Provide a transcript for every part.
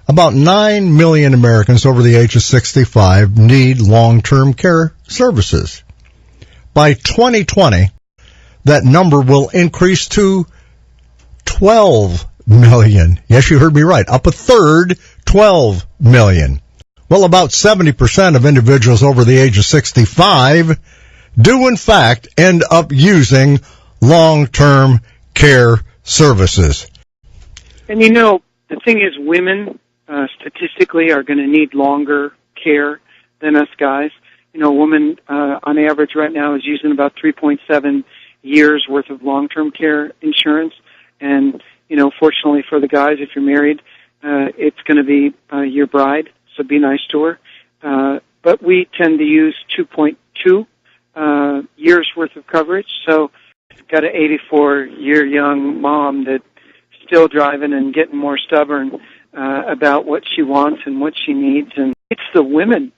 About 9 million Americans over the age of 65 need long-term care services. By 2020, that number will increase to 12 million. Yes, you heard me right. Up a third, 12 million. Well, about 70% of individuals over the age of 65 do, in fact, end up using long-term care services. And you know, the thing is, women statistically are going to need longer care than us guys. You know, a woman on average right now is using about 3.7 years worth of long-term care insurance. And, you know, fortunately for the guys, if you're married, it's going to be your bride, so be nice to her. But we tend to use 2.2 years worth of coverage. So got an 84-year young mom that's still driving and getting more stubborn about what she wants and what she needs. And it's the women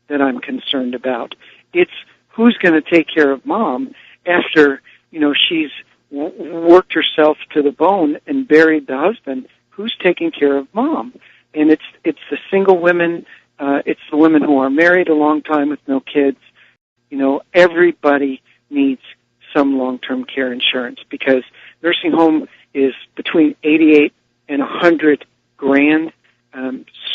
that I'm concerned about. It's who's going to take care of mom after, you know, she's worked herself to the bone and buried the husband. Who's taking care of mom? And it's the single women. It's the women who are married a long time with no kids. You know, everybody needs some long-term care insurance because nursing home is between 88 and 100 grand,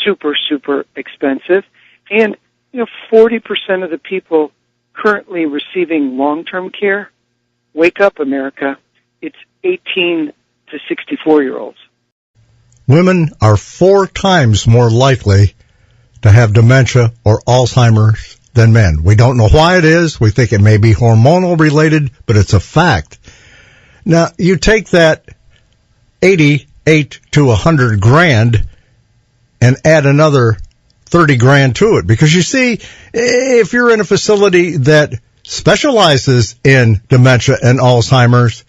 super expensive. And, you know, 40% of the people currently receiving long-term care, wake up, America, it's 18 to 64-year-olds. Women are 4 times more likely to have dementia or Alzheimer's than men. We don't know why it is. We think it may be hormonal related, but it's a fact. Now, you take that 88 to 100 grand and add another 30 grand to it. Because you see, if you're in a facility that specializes in dementia and Alzheimer's,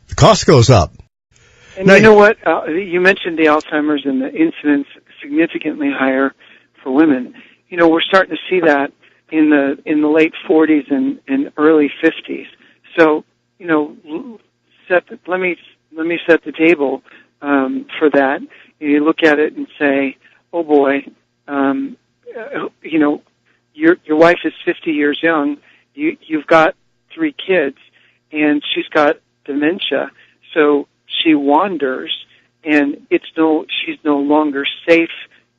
the cost goes up. And now, you know what? You mentioned the Alzheimer's and the incidence significantly higher for women. You know, we're starting to see that in the late 40s and early 50s. So, you know, let me set the table for that. You look at it and say, oh boy, you know, your wife is 50 years young. You've got 3 kids, and she's got dementia. So she wanders, and she's no longer safe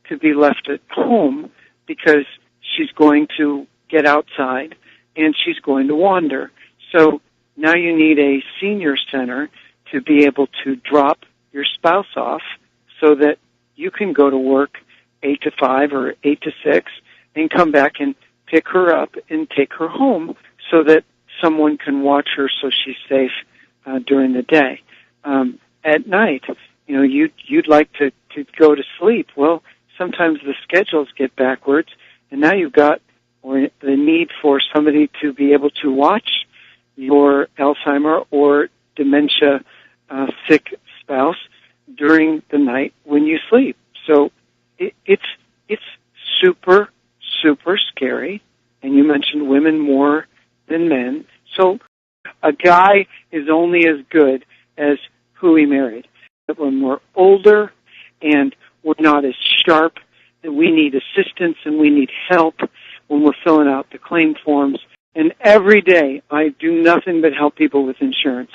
to be left at home because she's going to get outside and she's going to wander. So now you need a senior center to be able to drop your spouse off so that you can go to work 8 to 5 or 8 to 6 and come back and pick her up and take her home so that someone can watch her so she's safe during the day. At night, you know, you'd like to go to sleep. Well, sometimes the schedules get backwards, and now you've got the need for somebody to be able to watch your Alzheimer or dementia sick spouse during the night when you sleep. So it's super scary. And you mentioned women more than men. So a guy is only as good as who he married. But when we're older and we're not as sharp, that we need assistance and we need help when we're filling out the claim forms. And every day I do nothing but help people with insurance.